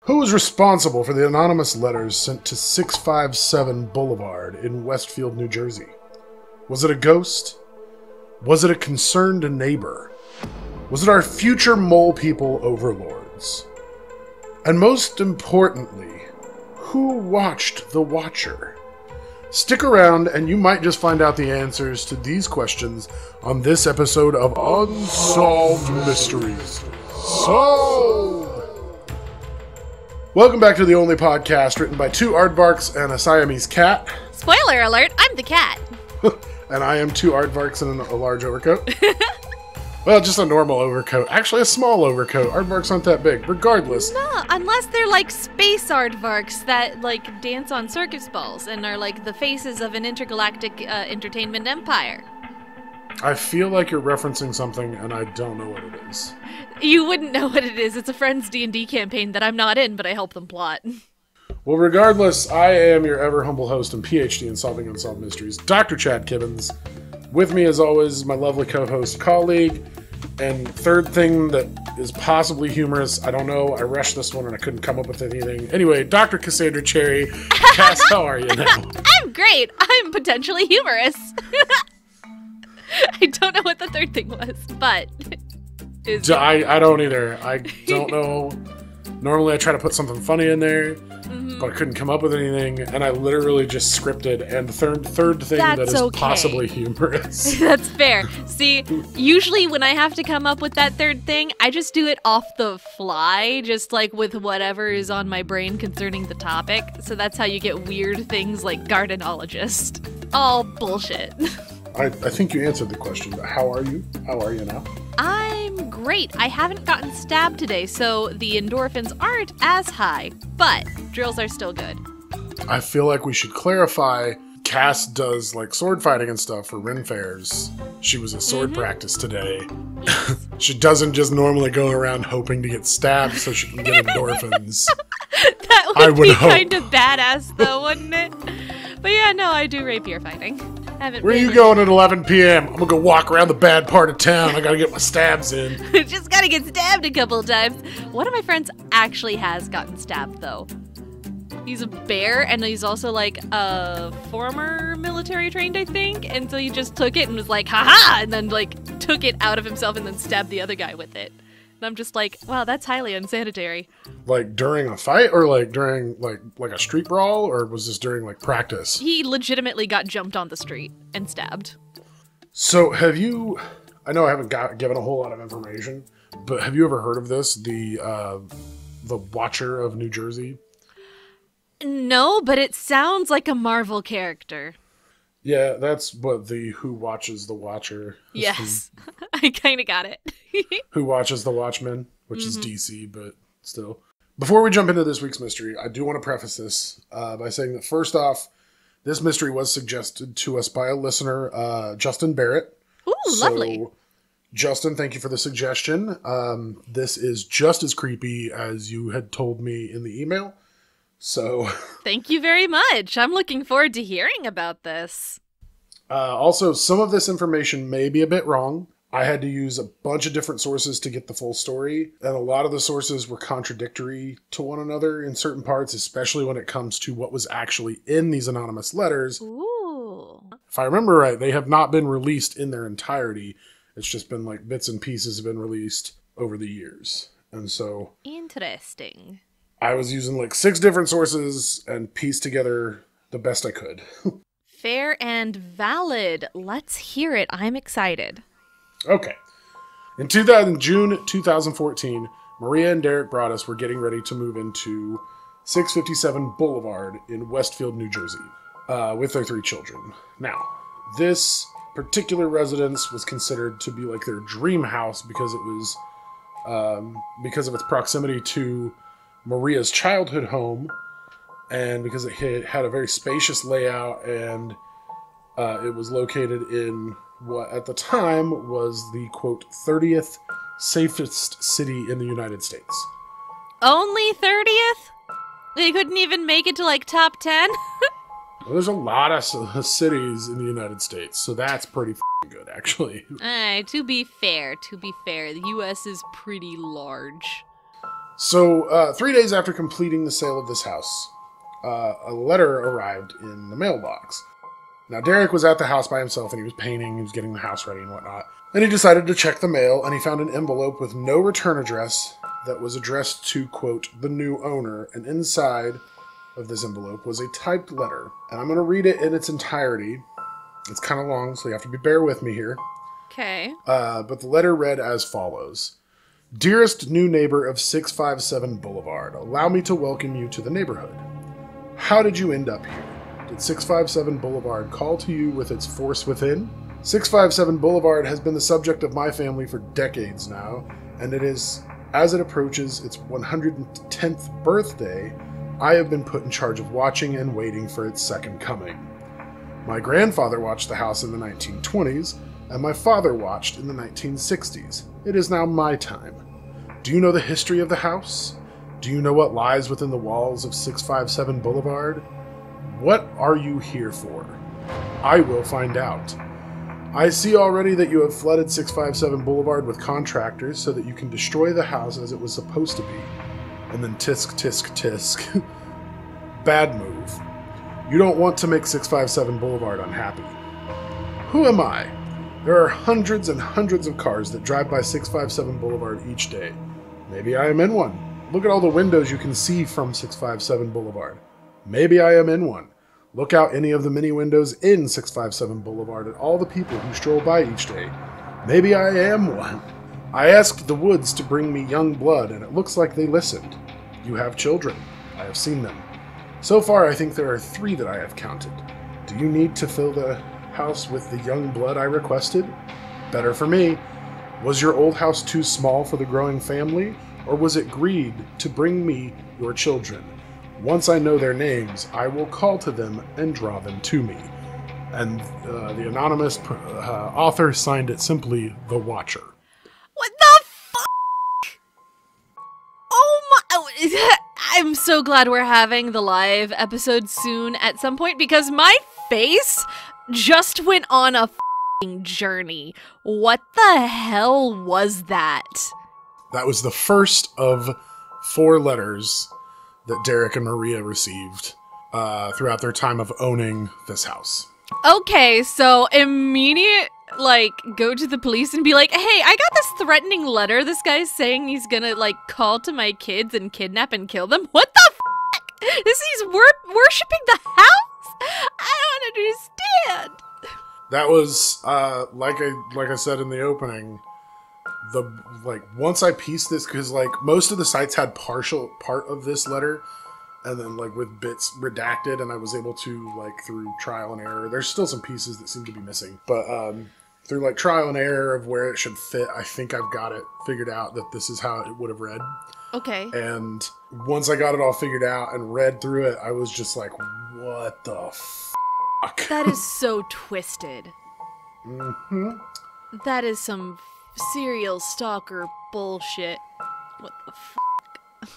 Who was responsible for the anonymous letters sent to 657 Boulevard in Westfield, New Jersey? Was it a ghost? Was it a concerned neighbor? Was it our future mole people overlords? And most importantly, who watched the Watcher? Stick around and you might just find out the answers to these questions on this episode of Unsolved Mysteries. Solved! Welcome back to the only podcast written by two aardvarks and a Siamese cat. Spoiler alert, I'm the cat. And I am two aardvarks in a large overcoat. Well, just a normal overcoat. Actually, a small overcoat. Aardvarks aren't that big. Regardless. No, unless they're like space aardvarks that like dance on circus balls and are like the faces of an intergalactic entertainment empire. I feel like you're referencing something and I don't know what it is. You wouldn't know what it is. It's a friend's D&D campaign that I'm not in, but I help them plot. Well, regardless, I am your ever humble host and PhD in solving unsolved mysteries, Dr. Chad Kibbins. With me, as always, my lovely co-host, colleague, and third thing that is possibly humorous. I don't know. I rushed this one and I couldn't come up with anything. Anyway, Dr. Cassandra Cherry. Cass, how are you now? I'm great. I'm potentially humorous. I don't know what the third thing was, but... I don't either. I don't know. Normally I try to put something funny in there, but I couldn't come up with anything, and I literally just scripted, and third thing that is okay. Possibly humorous. That's fair. See, usually when I have to come up with that third thing, I just do it off the fly, just like with whatever is on my brain concerning the topic. So that's how you get weird things like gardenologist. All bullshit. I think you answered the question, but how are you? How are you now? I'm great. I haven't gotten stabbed today, so the endorphins aren't as high, but drills are still good. I feel like we should clarify, Cass does like sword fighting and stuff for Ren fairs. She was at sword practice today. Yes. She doesn't just normally go around hoping to get stabbed so she can get endorphins. That would be kind of badass though, wouldn't it? But yeah, no, I do rapier fighting. Where are you going at 11 p.m.? I'm gonna go walk around the bad part of town. I gotta get my stabs in. Just gotta get stabbed a couple of times. One of my friends actually has gotten stabbed, though. He's a bear, and he's also, like, a former military trained, I think. And so he just took it and was like, ha-ha! And then, like, took it out of himself and then stabbed the other guy with it. And I'm just like, wow, that's highly unsanitary. Like during a fight or like during like a street brawl, or was this during like practice? He legitimately got jumped on the street and stabbed. So have you, I know I haven't given a whole lot of information, but have you ever heard of this? The Watcher of New Jersey? No, but it sounds like a Marvel character. Yeah, that's what the Who Watches the Watcher. Yes, I kind of got it. Who Watches the Watchmen, which is DC, but still. Before we jump into this week's mystery, I do want to preface this by saying that first off, this mystery was suggested to us by a listener, Justin Barrett. Ooh, lovely. Justin, thank you for the suggestion. This is just as creepy as you had told me in the email. So, thank you very much. I'm looking forward to hearing about this. Also, some of this information may be a bit wrong. I had to use a bunch of different sources to get the full story, and a lot of the sources were contradictory to one another in certain parts, especially when it comes to what was actually in these anonymous letters. Ooh. If I remember right, they have not been released in their entirety. It's just been like bits and pieces have been released over the years. And so... Interesting. I was using like 6 different sources and pieced together the best I could. Fair and valid. Let's hear it. I'm excited. Okay. In June 2014, Maria and Derek Broaddus were getting ready to move into 657 Boulevard in Westfield, New Jersey, with their 3 children. Now, this particular residence was considered to be like their dream house because it was, because of its proximity to Maria's childhood home, and because it had a very spacious layout, and it was located in what at the time was the, quote, 30th safest city in the United States. Only 30th? They couldn't even make it to, like, top 10? Well, there's a lot of cities in the United States, so that's pretty good, actually. To be fair, the U.S. is pretty large. So, 3 days after completing the sale of this house, a letter arrived in the mailbox. Now, Derek was at the house by himself, and he was painting, he was getting the house ready and whatnot. And he decided to check the mail, and he found an envelope with no return address that was addressed to, quote, the new owner, and inside of this envelope was a typed letter. And I'm going to read it in its entirety. It's kind of long, so you have to bear with me here. Okay. But the letter read as follows. Dearest new neighbor of 657 Boulevard, allow me to welcome you to the neighborhood. How did you end up here? Did 657 Boulevard call to you with its force within? 657 Boulevard has been the subject of my family for decades now, and it is, as it approaches its 110th birthday, I have been put in charge of watching and waiting for its second coming. My grandfather watched the house in the 1920s, and my father watched in the 1960s. It is now my time. Do you know the history of the house? Do you know what lies within the walls of 657 Boulevard? What are you here for? I will find out. I see already that you have flooded 657 Boulevard with contractors so that you can destroy the house as it was supposed to be. And then tisk, tisk, tisk. Bad move. You don't want to make 657 Boulevard unhappy. Who am I? There are hundreds and hundreds of cars that drive by 657 Boulevard each day. Maybe I am in one. Look at all the windows you can see from 657 Boulevard. Maybe I am in one. Look out any of the many windows in 657 Boulevard at all the people who stroll by each day. Maybe I am one. I asked the Woods to bring me young blood, and it looks like they listened. You have children. I have seen them. So far, I think there are 3 that I have counted. Do you need to fill the house with the young blood I requested? Better for me. Was your old house too small for the growing family, or was it greed to bring me your children? Once I know their names, I will call to them and draw them to me. And the anonymous author signed it simply, The Watcher. What the fuck? Oh my... I'm so glad we're having the live episode soon at some point, because my face just went on a fucking journey. What the hell was that? That was the first of 4 letters that Derek and Maria received throughout their time of owning this house. Okay, so immediate, go to the police and be like, hey, I got this threatening letter. This guy's saying he's gonna, call to my kids and kidnap and kill them. What the fuck? He's worshipping the house? I don't understand. That was, like I said in the opening, once I pieced this, because, most of the sites had part of this letter, and then, with bits redacted, and I was able to, through trial and error, there's still some pieces that seem to be missing, but, through, trial and error of where it should fit, I think I've got it figured out that this is how it would have read. Okay. And once I got it all figured out and read through it, I was just like, what the fuck? That is so twisted. Mm-hmm. That is some serial stalker bullshit. What the fuck?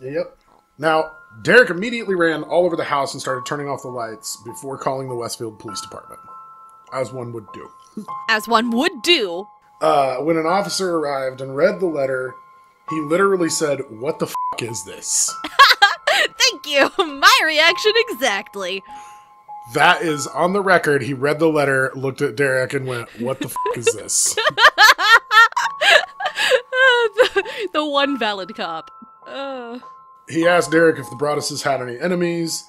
Yep. Now, Derek immediately ran all over the house and started turning off the lights before calling the Westfield Police Department, as one would do. As one would do. When an officer arrived and read the letter, he literally said, what the fuck is this? Thank you. My reaction exactly. That is on the record. He read the letter, looked at Derek, and went, what the fuck is this? the one valid cop. He asked Derek if the Broadduses had any enemies,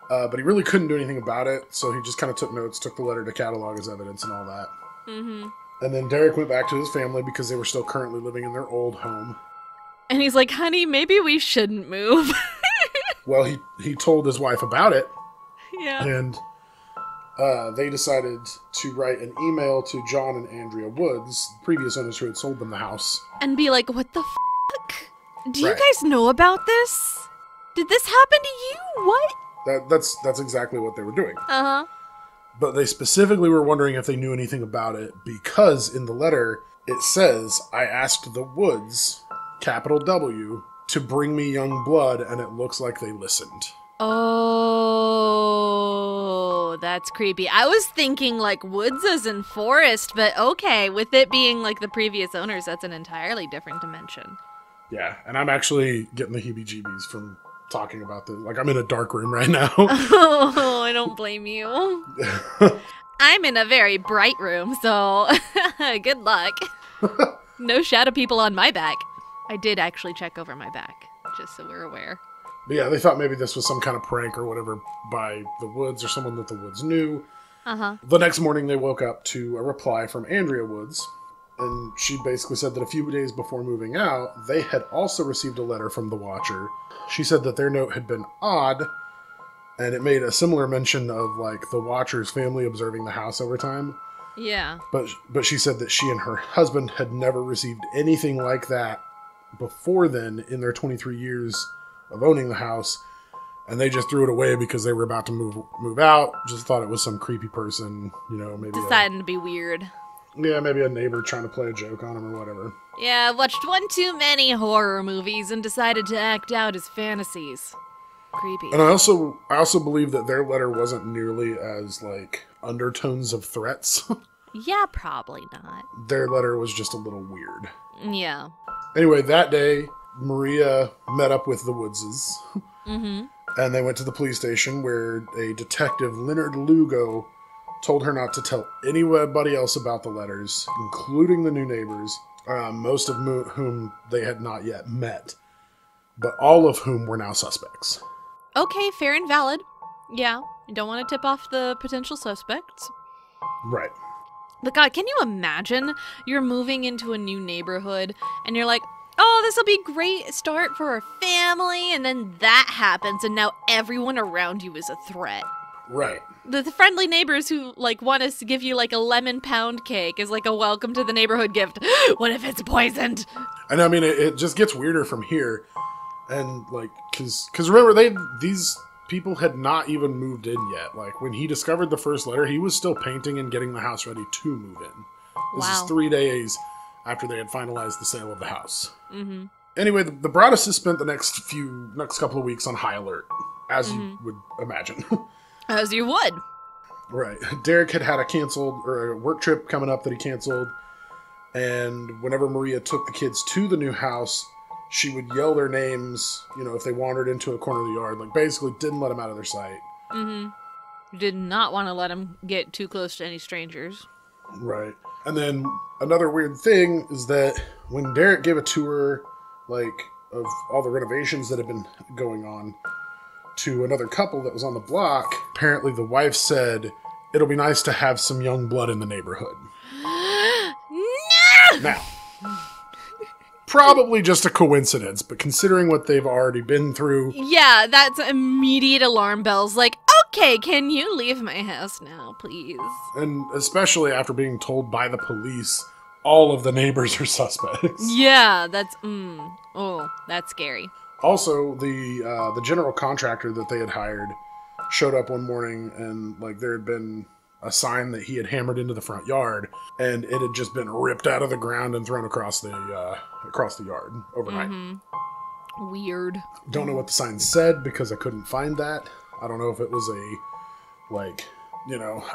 but he really couldn't do anything about it, so he just kind of took notes, took the letter to catalog as evidence and all that. Mm-hmm. And then Derek went back to his family because they were still currently living in their old home. And he's like, honey, maybe we shouldn't move. Well, he told his wife about it. Yeah. And they decided to write an email to John and Andrea Woods, previous owners who had sold them the house. And be like, what the fuck? Do you Right. guys know about this? Did this happen to you? What? That's exactly what they were doing. Uh-huh. But they specifically were wondering if they knew anything about it because in the letter it says, I asked the Woods, capital W, to bring me young blood, and it looks like they listened. Oh, that's creepy. I was thinking woods as in forest, but okay, with it being the previous owners, that's an entirely different dimension. Yeah, and I'm actually getting the heebie-jeebies from talking about this. Like, I'm in a dark room right now. Oh, I don't blame you. I'm in a very bright room, so good luck. No shadow people on my back. I did actually check over my back, just so we're aware. But yeah, they thought maybe this was some kind of prank or whatever by the Woods or someone that the Woods knew. Uh-huh. The next morning, they woke up to a reply from Andrea Woods, and she basically said that a few days before moving out, they had also received a letter from the Watcher. She said that their note had been odd, and it made a similar mention of, like, the Watcher's family observing the house over time. Yeah. But she said that she and her husband had never received anything like that before then in their 23 years of owning the house, and they just threw it away because they were about to move out. Just thought it was some creepy person, you know, maybe deciding to be weird. Yeah, maybe a neighbor trying to play a joke on him or whatever. Yeah, I watched one too many horror movies and decided to act out his fantasies. Creepy. And I also believe that their letter wasn't nearly as, like, undertones of threats. Yeah, probably not. Their letter was just a little weird. Yeah. Anyway, that day, Maria met up with the Woodses. Mm-hmm. And they went to the police station where a detective, Leonard Lugo, told her not to tell anybody else about the letters, including the new neighbors, most of whom they had not yet met, but all of whom were now suspects. Okay, fair and valid. Yeah, you don't want to tip off the potential suspects. Right. But God, can you imagine you're moving into a new neighborhood and you're like, oh, this will be a great start for our family, and then that happens and now everyone around you is a threat. Right. The friendly neighbors who, like, want us to give you, like, a lemon pound cake is like a welcome to the neighborhood gift. What if it's poisoned? And I mean, it just gets weirder from here. And, like, because remember, these people had not even moved in yet. Like, when he discovered the first letter, he was still painting and getting the house ready to move in. This is 3 days after they had finalized the sale of the house. Mm-hmm. Anyway, the Broadduses spent the next couple of weeks on high alert, as you would imagine. As you would. Right. Derek had a work trip coming up that he canceled. And whenever Maria took the kids to the new house, she would yell their names, you know, if they wandered into a corner of the yard. Like, basically didn't let them out of their sight. Mm-hmm. Did not want to let them get too close to any strangers. Right. And then another weird thing is that when Derek gave a tour, like, of all the renovations that had been going on to another couple that was on the block, apparently the wife said, it'll be nice to have some young blood in the neighborhood. No! Now, probably just a coincidence, but considering what they've already been through... Yeah, that's immediate alarm bells. Like, okay, can you leave my house now, please? And especially after being told by the police, all of the neighbors are suspects. Yeah, that's... Oh, that's scary. Also, the general contractor that they had hired showed up one morning and, like, there had been a sign that he had hammered into the front yard, and it had just been ripped out of the ground and thrown across the yard overnight. Mm-hmm. Weird. Don't know what the sign said because I couldn't find that. I don't know if it was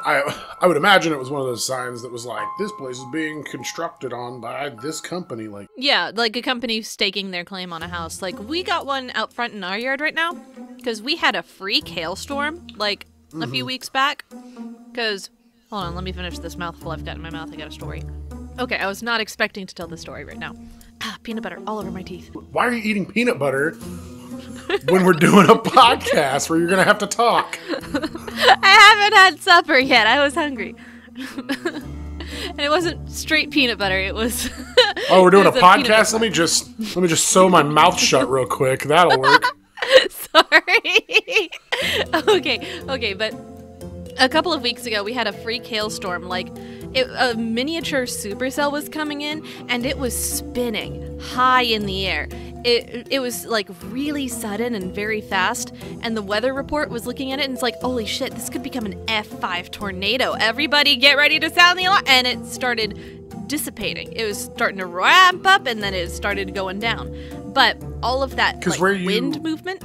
I would imagine it was one of those signs that was like, this place is being constructed on by this company. Like, yeah, like a company staking their claim on a house. Like, we got one out front in our yard right now because we had a freak hailstorm, like, a few weeks back. Because, hold on, let me finish this mouthful I've got in my mouth. I got a story. Okay, I was not expecting to tell this story right now. Peanut butter all over my teeth. Why are you eating peanut butter when we're doing a podcast where you're going to have to talk? I haven't had supper yet. I was hungry. And it wasn't straight peanut butter. It was... Oh, we're doing a podcast? Let me just sew my mouth shut real quick. That'll work. Sorry. Okay, but a couple of weeks ago, we had a freak hailstorm. Like, a miniature supercell was coming in, and it was spinning high in the air. It was, like, really sudden and very fast, and the weather report was looking at it, and it's like, holy shit, this could become an F5 tornado. Everybody get ready to sound the alarm. And it started dissipating. It was starting to ramp up, and then it started going down. But all of that, like, wind movement,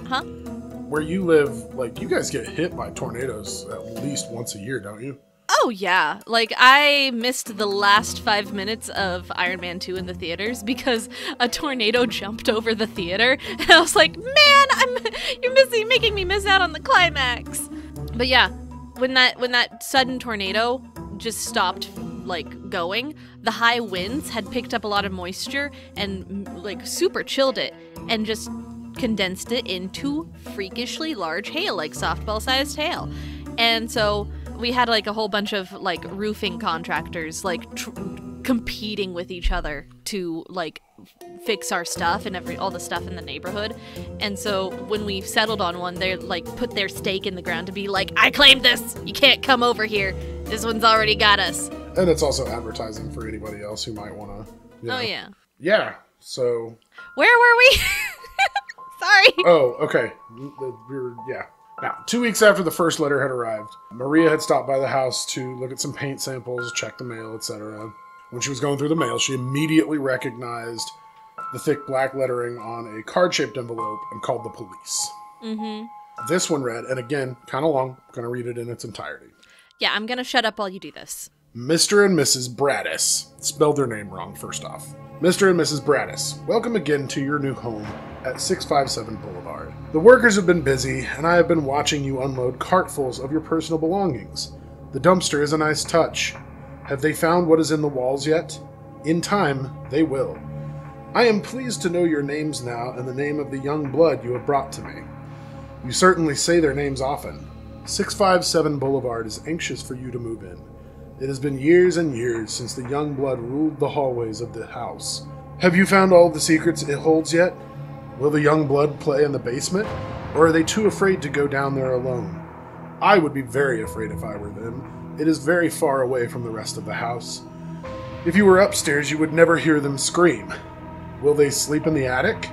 Where you live, like, you guys get hit by tornadoes at least once a year, don't you? Oh, yeah. Like, I missed the last 5 minutes of Iron Man 2 in the theaters because a tornado jumped over the theater. And I was like, man, you're making me miss out on the climax. But yeah, when that sudden tornado just stopped, like, going, the high winds had picked up a lot of moisture and, like, super chilled it and just condensed it into freakishly large hail, like softball-sized hail. And so we had, like, a whole bunch of, like, roofing contractors, like, competing with each other to, like, fix our stuff and all the stuff in the neighborhood. And so when we settled on one, they, like, put their stake in the ground to be like, I claimed this! You can't come over here! This one's already got us! And it's also advertising for anybody else who might want to, Oh, yeah. Yeah, so... Where were we? Sorry! Oh, okay. Yeah. Now, 2 weeks after the first letter had arrived, Maria had stopped by the house to look at some paint samples, check the mail, etc. When she was going through the mail, she immediately recognized the thick black lettering on a card-shaped envelope and called the police. Mm-hmm. This one read, and again, kind of long, I'm going to read it in its entirety. Yeah, I'm going to shut up while you do this. Mr. and Mrs. Broaddus. Spelled their name wrong, first off. Mr. and Mrs. Broaddus, welcome again to your new home at 657 Boulevard. The workers have been busy, and I have been watching you unload cartfuls of your personal belongings. The dumpster is a nice touch. Have they found what is in the walls yet? In time, they will. I am pleased to know your names now and the name of the young blood you have brought to me. You certainly say their names often. 657 Boulevard is anxious for you to move in. It has been years and years since the young blood ruled the hallways of the house. Have you found all the secrets it holds yet? Will the young blood play in the basement? Or are they too afraid to go down there alone? I would be very afraid if I were them. It is very far away from the rest of the house. If you were upstairs, you would never hear them scream. Will they sleep in the attic?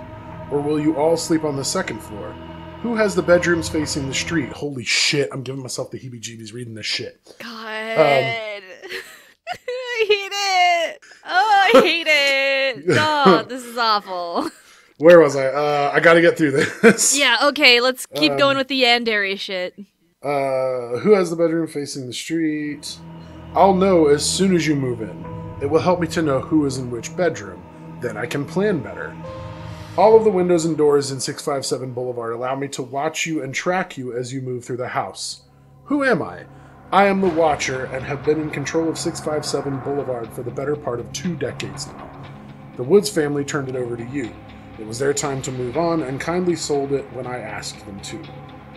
Or will you all sleep on the second floor? Who has the bedrooms facing the street? Holy shit, I'm giving myself the heebie-jeebies reading this shit. God. I hate it. Oh, I hate it. Oh, this is awful. Where was I? I gotta get through this. Yeah, okay, let's keep going with the yandere shit. Who has the bedroom facing the street? I'll know as soon as you move in. It will help me to know who is in which bedroom. Then I can plan better. All of the windows and doors in 657 Boulevard allow me to watch you and track you as you move through the house. Who am I? I am the Watcher and have been in control of 657 Boulevard for the better part of 2 decades now. The Woods family turned it over to you. It was their time to move on and kindly sold it when I asked them to.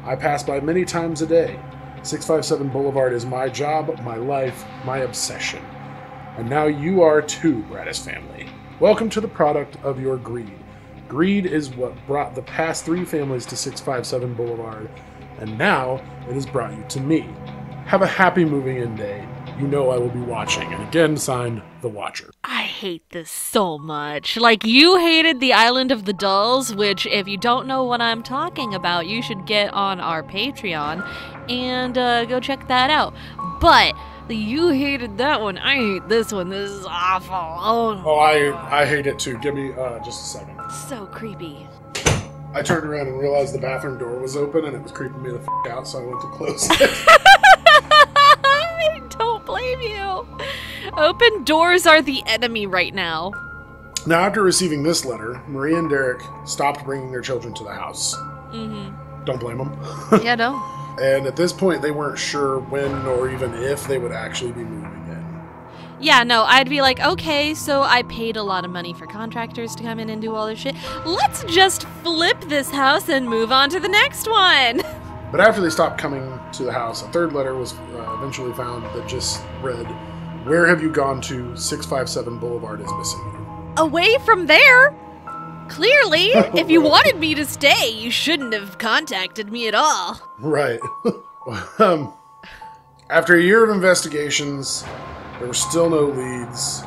I pass by many times a day. 657 Boulevard is my job, my life, my obsession. And now you are too, Broaddus family. Welcome to the product of your greed. Greed is what brought the past 3 families to 657 Boulevard, and now it has brought you to me. Have a happy moving in day. You know I will be watching. And again, signed, The Watcher. I hate this so much. Like, you hated the Island of the Dulls, which, if you don't know what I'm talking about, you should get on our Patreon and go check that out. But you hated that one. I hate this one. This is awful. Oh, I hate it too. Give me just a second. So creepy. I turned around and realized the bathroom door was open and it was creeping me the f*** out, so I went to close it. I don't blame you. Open doors are the enemy right now. Now, after receiving this letter, Maria and Derek stopped bringing their children to the house. Mm-hmm. Don't blame them. Yeah, no. And at this point, they weren't sure when or even if they would actually be moving in. Yeah, no, I'd be like, okay, so I paid a lot of money for contractors to come in and do all this shit. Let's just flip this house and move on to the next one. But after they stopped coming to the house, a third letter was eventually found that just read, "Where have you gone to? 657 Boulevard is missing you." Away from there? Clearly, if you wanted me to stay, you shouldn't have contacted me at all. Right. After a year of investigations, there were still no leads.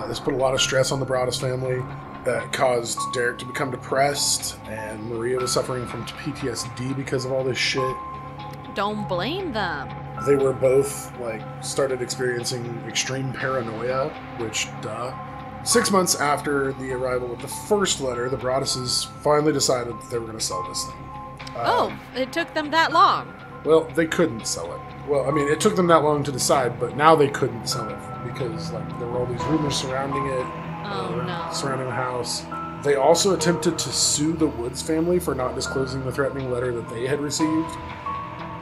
This put a lot of stress on the Broaddus family. That caused Derek to become depressed, and Maria was suffering from PTSD because of all this shit. Don't blame them. They were both, started experiencing extreme paranoia, which, duh. 6 months after the arrival of the first letter, the Broadduses finally decided that they were going to sell this thing. It took them that long. Well, they couldn't sell it. Well, I mean, it took them that long to decide, but now they couldn't sell it because, like, there were all these rumors surrounding it. Oh, no. Surrounding the house. They also attempted to sue the Woods family for not disclosing the threatening letter that they had received.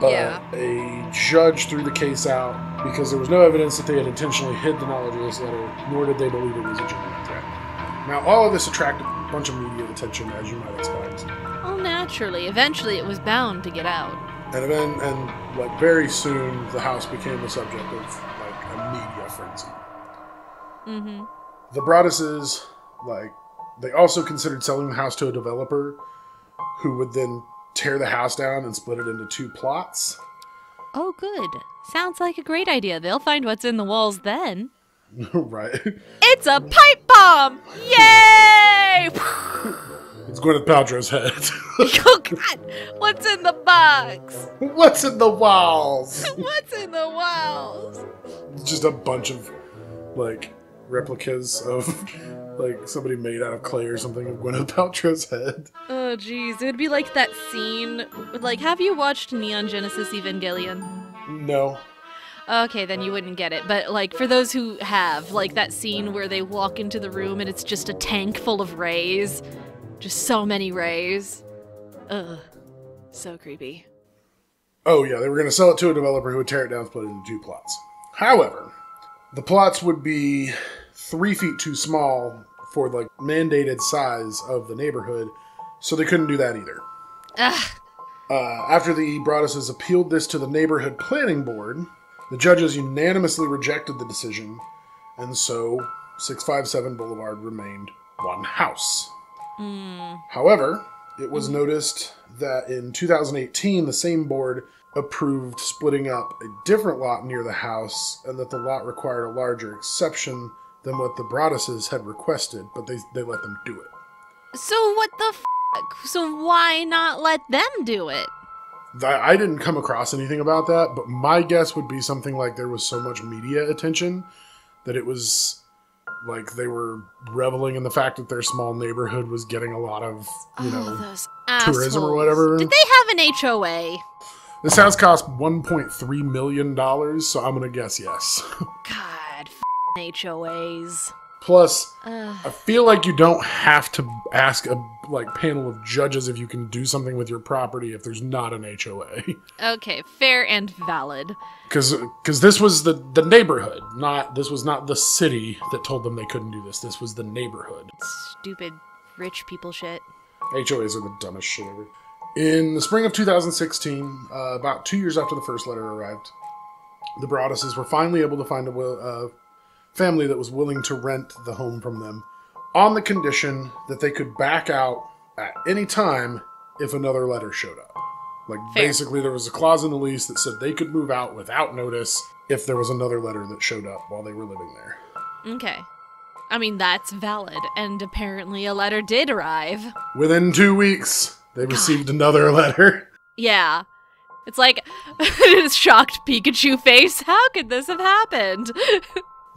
But a judge threw the case out because there was no evidence that they had intentionally hid the knowledge of this letter, nor did they believe it was a genuine threat. Now, all of this attracted a bunch of media attention, as you might expect. Oh, naturally. Eventually, it was bound to get out. And then, like, very soon, the house became the subject of, like, a media frenzy. Mm-hmm. The Broadduses, like, they also considered selling the house to a developer who would then tear the house down and split it into 2 plots. Oh, good. Sounds like a great idea. They'll find what's in the walls then. Right. It's a pipe bomb! Yay! It's Gwyneth Paltrow's head. Oh, God! What's in the box? What's in the walls? What's in the walls? Just a bunch of, like, replicas of, like, somebody made out of clay or something of Gwyneth Paltrow's head. Oh, jeez. It would be like that scene. Like, have you watched Neon Genesis Evangelion? No. Okay, then you wouldn't get it. But, like, for those who have, like, that scene where they walk into the room and it's just a tank full of rays. Just so many rays. Ugh. So creepy. Oh, yeah, they were going to sell it to a developer who would tear it down and split it into 2 plots. However, the plots would be 3 feet too small for the mandated size of the neighborhood, so they couldn't do that either. Ugh. After the Broadduses appealed this to the neighborhood planning board, the judges unanimously rejected the decision, and so 657 Boulevard remained one house. However, it was noticed that in 2018, the same board approved splitting up a different lot near the house, and that the lot required a larger exception than what the Broadduses had requested, but they let them do it. So what the f***? So why not let them do it? I didn't come across anything about that, but my guess would be something like there was so much media attention that it was like they were reveling in the fact that their small neighborhood was getting a lot of, those tourism or assholes. whatever. Did they have an HOA? This house cost $1.3 million, so I'm going to guess yes. God, HOAs. Plus, I feel like you don't have to ask a panel of judges if you can do something with your property if there's not an HOA. Okay, fair and valid. Because this was the neighborhood, this was not the city that told them they couldn't do this. This was the neighborhood. Stupid rich people shit. HOAs are the dumbest shit ever. In the spring of 2016, about 2 years after the first letter arrived, the Broadduses were finally able to find a family that was willing to rent the home from them on the condition that they could back out at any time if another letter showed up. Basically, there was a clause in the lease that said they could move out without notice if there was another letter that showed up while they were living there. Okay. I mean, that's valid, and apparently a letter did arrive. Within 2 weeks, they received another letter. Yeah. It's like, shocked Pikachu face. How could this have happened?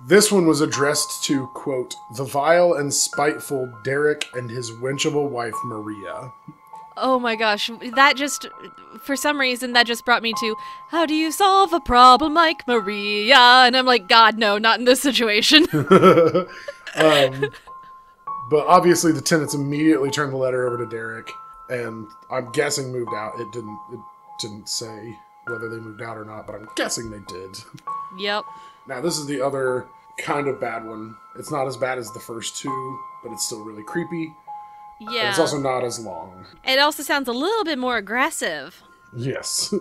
This one was addressed to, quote, the vile and spiteful Derek and his wenchable wife, Maria. Oh my gosh, that just, for some reason, that just brought me to, how do you solve a problem like Maria? And I'm like, God, no, not in this situation. But obviously the tenants immediately turned the letter over to Derek, and I'm guessing moved out. It didn't say whether they moved out or not, but I'm guessing they did. Yep. Now, this is the other kind of bad one. It's not as bad as the first two, but it's still really creepy. Yeah. And it's also not as long. It also sounds a little bit more aggressive. Yes,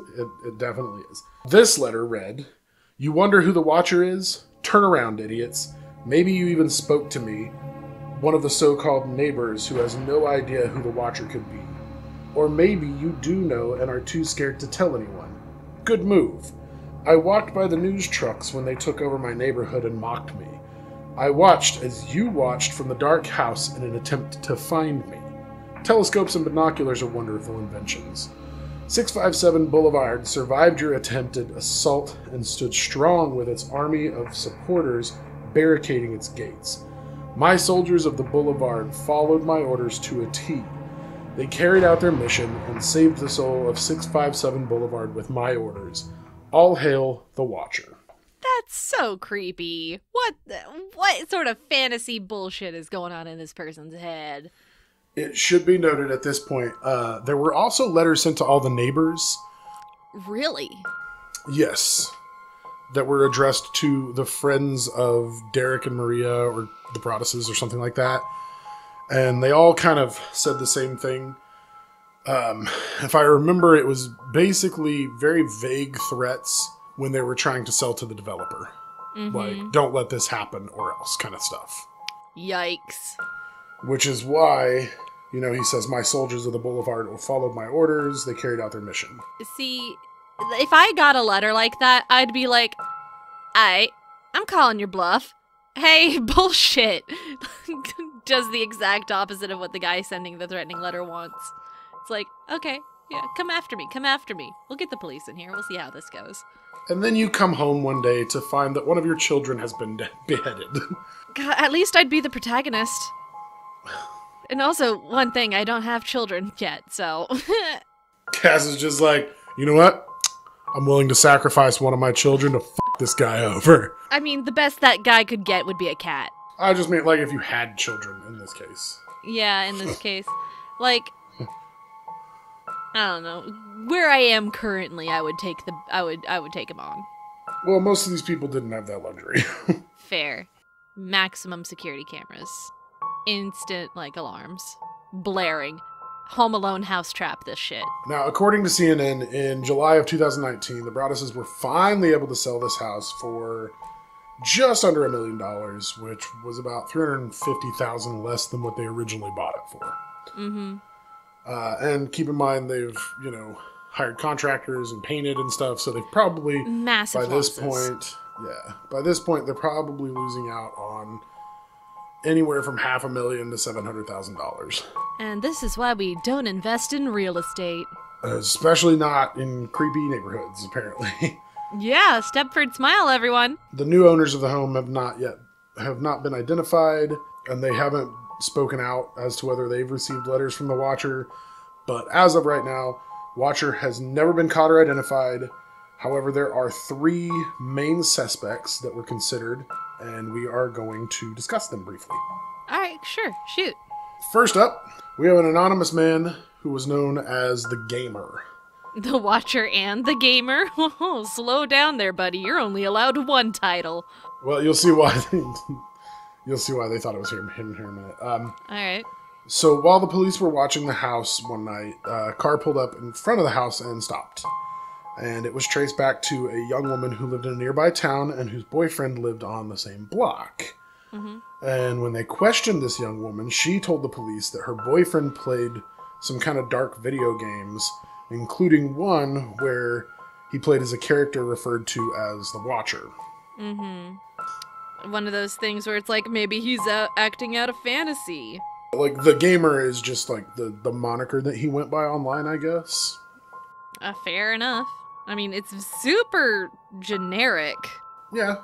it definitely is. This letter read, "You wonder who the Watcher is? Turn around, idiots. Maybe you even spoke to me, one of the so-called neighbors who has no idea who the Watcher could be. Or maybe you do know and are too scared to tell anyone. Good move. I walked by the news trucks when they took over my neighborhood and mocked me. I watched as you watched from the dark house in an attempt to find me. Telescopes and binoculars are wonderful inventions. 657 Boulevard survived your attempted assault and stood strong with its army of supporters barricading its gates. My soldiers of the Boulevard followed my orders to a T. They carried out their mission and saved the soul of 657 Boulevard with my orders. All hail the Watcher. That's so creepy. What sort of fantasy bullshit is going on in this person's head? It should be noted at this point, there were also letters sent to all the neighbors. Really? Yes. That were addressed to the friends of Derek and Maria, or the Broadduses, or something like that. And they all kind of said the same thing. If I remember, it was basically very vague threats when they were trying to sell to the developer. Mm-hmm. Like, don't let this happen or else kind of stuff. Yikes. Which is why, you know, he says, my soldiers of the Boulevard followed my orders. They carried out their mission. See, if I got a letter like that, I'd be like, I'm calling your bluff. Hey, bullshit. Does the exact opposite of what the guy sending the threatening letter wants. It's like, okay, yeah, come after me. We'll get the police in here. We'll see how this goes. And then you come home one day to find that one of your children has been beheaded. God, at least I'd be the protagonist. And also, one thing, I don't have children yet, so... Cass is just like, you know what? I'm willing to sacrifice one of my children to fuck this guy over. I mean, the best that guy could get would be a cat. I just mean, like, if you had children in this case. Yeah, in this case. Like, I don't know. Where I am currently, I would take him on. Well, most of these people didn't have that luxury. Fair. Maximum security cameras. Instant, like, alarms. Blaring. Home Alone house trap this shit. Now, according to CNN, in July of 2019, the Broadduses were finally able to sell this house for just under $1 million, which was about $350,000 less than what they originally bought it for. Mm-hmm. And keep in mind, they've, you know, hired contractors and painted and stuff, so they've probably, massive by this losses. by this point, they're probably losing out on anywhere from $500,000 to $700,000. And this is why we don't invest in real estate. Especially not in creepy neighborhoods, apparently. Yeah, Stepford Smile, everyone. The new owners of the home have not been identified, and they haven't spoken out as to whether they've received letters from the Watcher. But as of right now, Watcher has never been caught or identified. However, there are 3 main suspects that were considered, and we are going to discuss them briefly. All right, sure, shoot. First up, we have an anonymous man who was known as the Gamer. The Watcher and the Gamer? Oh, slow down there, buddy. You're only allowed one title. Well, you'll see why they thought it was him here in a minute. All right. So while the police were watching the house one night, a car pulled up in front of the house and stopped. And it was traced back to a young woman who lived in a nearby town and whose boyfriend lived on the same block. Mm-hmm. And when they questioned this young woman, she told the police that her boyfriend played some kind of dark video games, including one where he played as a character referred to as the Watcher. Mm-hmm. One of those things where it's like maybe he's acting out a fantasy. Like, the Gamer is just like the moniker that he went by online, I guess. Fair enough. I mean, it's super generic. Yeah.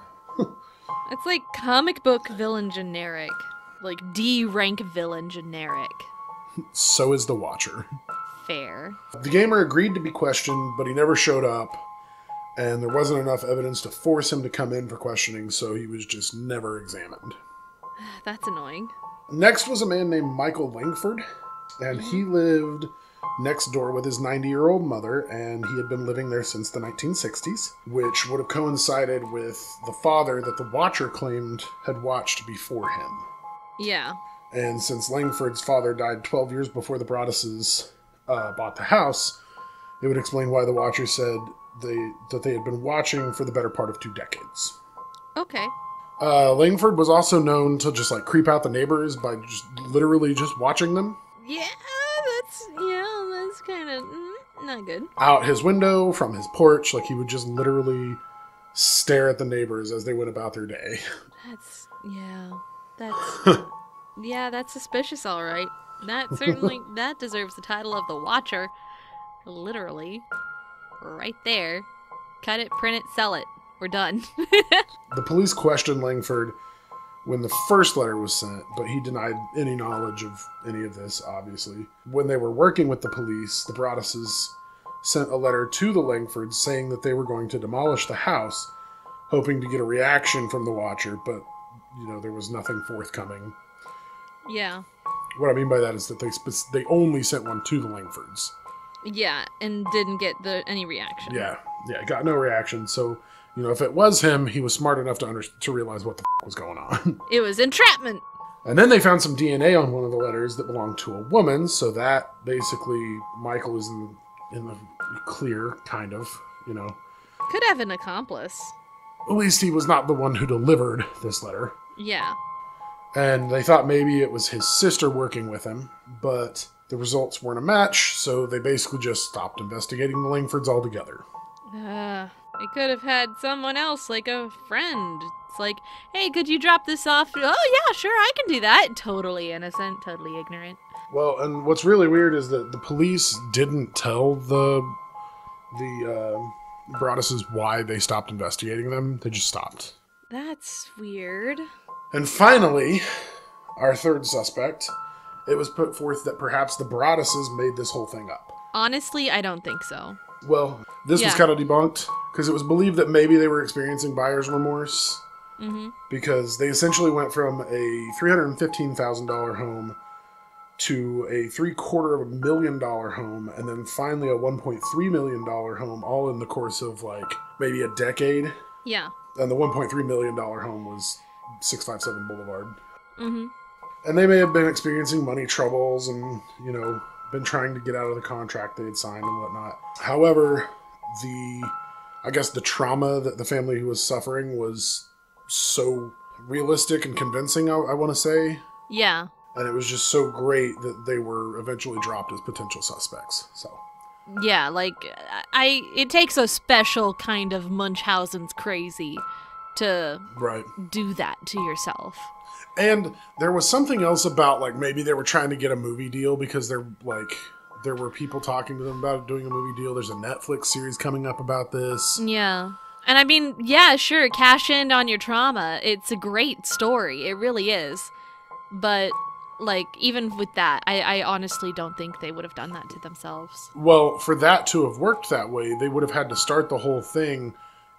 It's like comic book villain generic. Like D-rank villain generic. So is the Watcher. Fair. The Gamer agreed to be questioned, but he never showed up. And there wasn't enough evidence to force him to come in for questioning, so he was just never examined. That's annoying. Next was a man named Michael Langford, and he lived next door with his 90-year-old mother, and he had been living there since the 1960s, which would have coincided with the father that the Watcher claimed had watched before him. Yeah. And since Langford's father died 12 years before the Broadduses bought the house, it would explain why the Watcher said that they had been watching for the better part of 2 decades. Okay. Langford was also known to just like creep out the neighbors by just literally just watching them. Yeah, that's kind of not good. Out his window, from his porch, like he would just literally stare at the neighbors as they went about their day. That's suspicious, all right. That certainly, that deserves the title of the Watcher. Literally. Right there. Cut it, print it, sell it. We're done. The police questioned Langford, when the first letter was sent, but he denied any knowledge of any of this, obviously. When they were working with the police, the Broadduses sent a letter to the Langfords saying that they were going to demolish the house, hoping to get a reaction from the Watcher, but, there was nothing forthcoming. Yeah. What I mean by that is that they only sent one to the Langfords. Yeah, and didn't get any reaction. Yeah, got no reaction, so... if it was him, he was smart enough to realize what the was going on. It was entrapment! And then they found some DNA on one of the letters that belonged to a woman, so that basically Michael is in the clear, kind of, Could have an accomplice. At least he was not the one who delivered this letter. Yeah. And they thought maybe it was his sister working with him, but the results weren't a match, so they basically just stopped investigating the Langfords altogether. It could have had someone else, like a friend. It's like, hey, could you drop this off? Oh, yeah, sure, I can do that. Totally innocent, totally ignorant. Well, and what's really weird is that the police didn't tell the Broadduses why they stopped investigating them. They just stopped. That's weird. And finally, our third suspect, it was put forth that perhaps the Broadduses made this whole thing up. Honestly, I don't think so. Well, this was kind of debunked, because it was believed that maybe they were experiencing buyer's remorse, because they essentially went from a $315,000 home to a $750,000 home, and then finally a $1.3 million home, all in the course of, maybe a decade. Yeah. And the $1.3 million home was 657 Boulevard. Mm-hmm. And they may have been experiencing money troubles and, been trying to get out of the contract they had signed and whatnot. However, the trauma that the family was suffering was so realistic and convincing, I want to say. Yeah. And it was just so great that they were eventually dropped as potential suspects. So. Yeah, it takes a special kind of Munchausen's crazy to do that to yourself. And there was something else about, maybe they were trying to get a movie deal because there were people talking to them about doing a movie deal. There's a Netflix series coming up about this. Yeah. And I mean, yeah, sure, cash in on your trauma. It's a great story. It really is. But, even with that, I honestly don't think they would have done that to themselves. Well, for that to have worked that way, they would have had to start the whole thing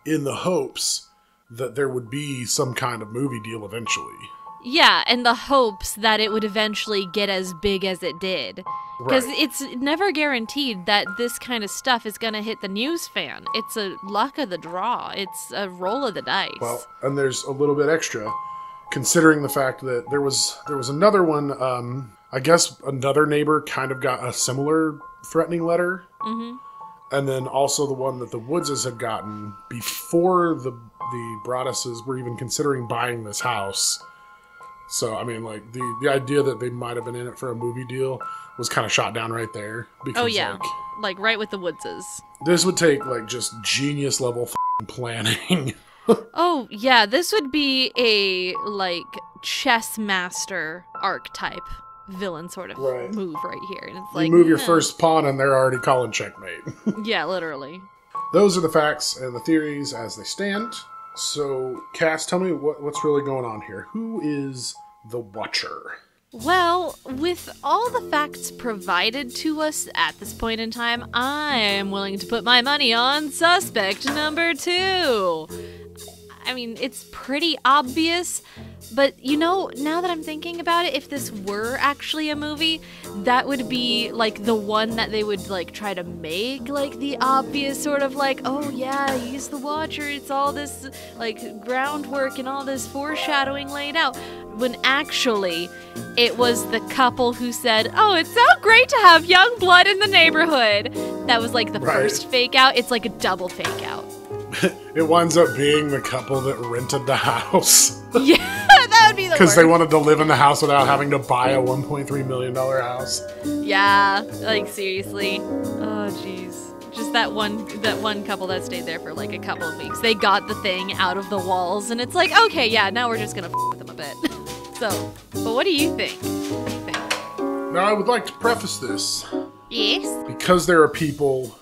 in the hopes that there would be some kind of movie deal eventually. Yeah, and the hopes that it would eventually get as big as it did. Because it's never guaranteed that this kind of stuff is going to hit the news fan. It's a luck of the draw. It's a roll of the dice. Well, and there's a little bit extra, considering the fact that there was another one, I guess another neighbor kind of got a similar threatening letter. Mm-hmm. And then also the one that the Woodses had gotten before the Broadduses were even considering buying this house. So, I mean, the idea that they might have been in it for a movie deal was kind of shot down right there. Because, right with the Woodses. This would take, just genius level planning. Oh, yeah, this would be a, chess master archetype villain sort of move right here. And it's you move your first pawn and they're already calling checkmate. Yeah, literally. Those are the facts and the theories as they stand. So, Cass, tell me what's really going on here. Who is the Watcher? Well, with all the facts provided to us at this point in time, I am willing to put my money on suspect number 2. I mean, it's pretty obvious, but now that I'm thinking about it, if this were actually a movie, that would be, the one that they would, try to make, the obvious sort of, oh, yeah, he's the Watcher, it's all this, groundwork and all this foreshadowing laid out, when actually, it was the couple who said, oh, it's so great to have young blood in the neighborhood. That was, the first fake out. It's, a double fake out. It winds up being the couple that rented the house. Yeah, that would be the worst. Because they wanted to live in the house without having to buy a $1.3 million house. Yeah, seriously. Oh, jeez. Just that one couple that stayed there for a couple of weeks. They got the thing out of the walls, and it's okay, yeah, now we're just gonna with them a bit. So, but what do you think? Now, I would like to preface this. Yes? Because there are people...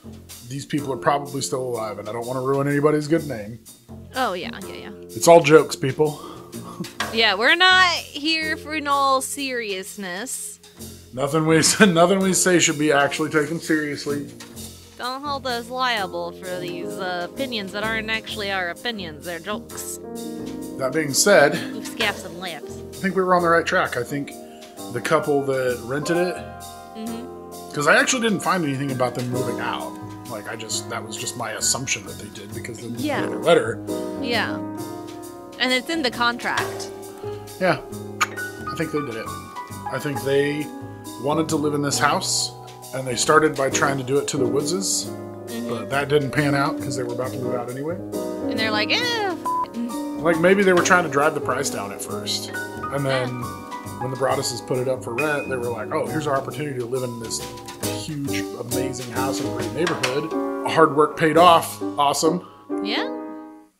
These people are probably still alive, and I don't want to ruin anybody's good name. Oh, yeah. It's all jokes, people. Yeah, we're not here for in all seriousness. Nothing we say should be actually taken seriously. Don't hold us liable for these opinions that aren't actually our opinions. They're jokes. That being said, Goofs, gaffs, and laughs. I think we were on the right track. I think the couple that rented it, because I actually didn't find anything about them moving out. Like, that was just my assumption that they did because they didn't get their letter. Yeah. And it's in the contract. Yeah. I think they did it. I think they wanted to live in this house, and they started by trying to do it to the Woodses, but that didn't pan out because they were about to move out anyway. And they're like, Like, maybe they were trying to drive the price down at first. And then when the Broaddus's put it up for rent, they were like, oh, here's our opportunity to live in this huge, amazing house in a great neighborhood. Hard work paid off. Awesome. Yeah.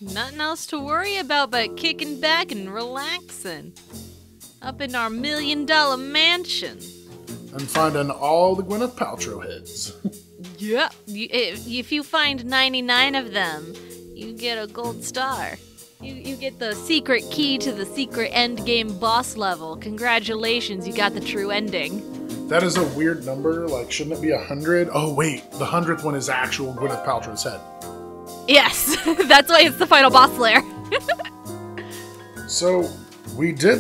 Nothing else to worry about but kicking back and relaxing. Up in our $1 million mansion. And finding all the Gwyneth Paltrow heads. Yeah. If you find 99 of them, you get a gold star. You get the secret key to the secret endgame boss level. Congratulations, you got the true ending. That is a weird number. Like, shouldn't it be 100? Oh, wait. The 100th one is actual Gwyneth Paltrow's head. Yes. That's why it's the final boss lair. So, we did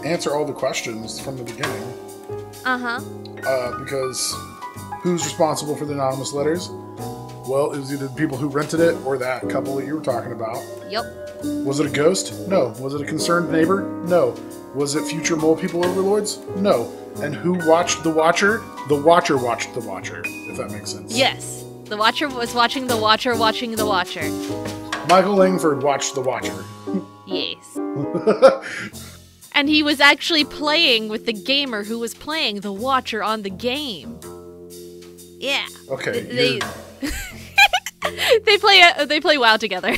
answer all the questions from the beginning. Because who's responsible for the anonymous letters? Well, it was either the people who rented it or that couple that you were talking about. Yep. Was it a ghost? No. Was it a concerned neighbor? No. Was it future mole people overlords? No. And who watched the Watcher? The Watcher watched the Watcher, if that makes sense. Yes. The Watcher was watching the Watcher watching the Watcher. Michael Langford watched the Watcher. Yes. And he was actually playing with the gamer who was playing the Watcher on the game. Yeah. Okay. They play WoW together.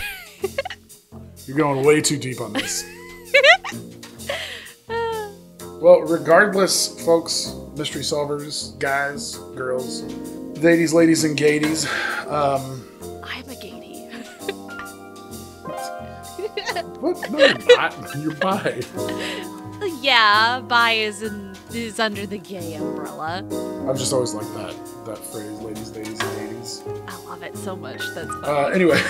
You're going way too deep on this. Well, regardless, folks, mystery solvers, guys, girls, ladies, and gaities. I'm a gaity. What? No, you're not. You're bi. Yeah, bi is under the gay umbrella. I've just always liked that phrase, ladies, and gaities. I love it so much. That's funny. Anyway,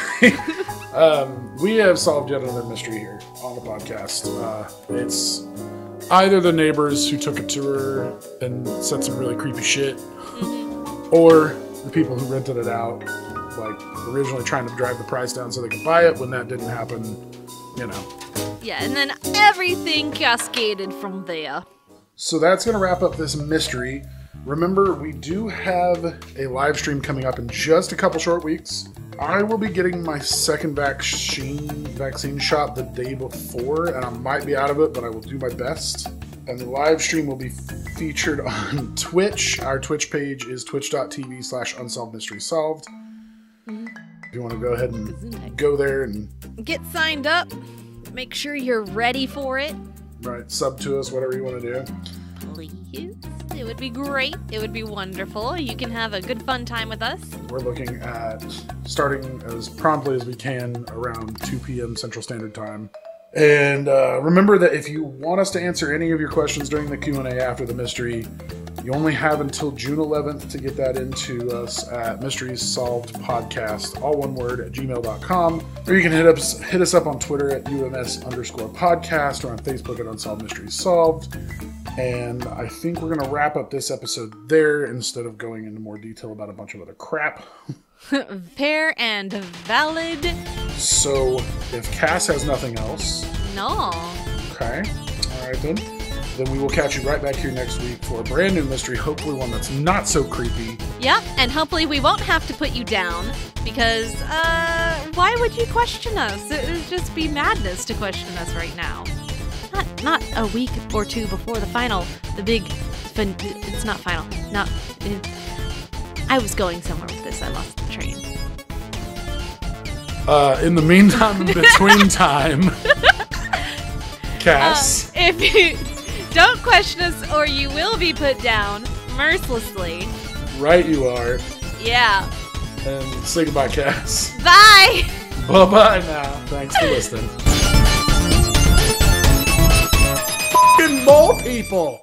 we have solved yet another mystery here on the podcast. It's either the neighbors who took a tour and said some really creepy shit, or the people who rented it out, like originally trying to drive the price down so they could buy it. When that didn't happen, you know. Yeah, and then everything cascaded from there. So that's going to wrap up this mystery. Remember, we do have a live stream coming up in just a couple short weeks. I will be getting my second vaccine shot the day before, and I might be out of it, but I will do my best. And the live stream will be featured on Twitch. Our Twitch page is twitch.tv/unsolvedmysterysolved. If you want to go ahead and go there and get signed up, make sure you're ready for it. Right, sub to us, whatever you want to do. Please. It would be great. It would be wonderful. You can have a good fun time with us. We're looking at starting as promptly as we can around 2 p.m. Central Standard Time. And remember that if you want us to answer any of your questions during the Q&A after the mystery, you only have until June 11th to get that into us at mysteriessolvedpodcast, all one word, at gmail.com. Or you can hit us up on Twitter at UMS_podcast or on Facebook at Unsolved Mysteries Solved. And I think we're going to wrap up this episode there instead of going into more detail about a bunch of other crap. Fair and valid. So, if Cass has nothing else... No. Okay. All right, then. Then we will catch you right back here next week for a brand new mystery, hopefully one that's not so creepy. Yep, and hopefully we won't have to put you down, because, why would you question us? It would just be madness to question us right now. Not a week or two before the big, it's not final, I was going somewhere with this, I lost the train. In the meantime, in between time, Cass. If you don't question us or you will be put down mercilessly. Right you are. Yeah. And say goodbye, Cass. Bye! Bye-bye now. Thanks for listening. fucking mole people.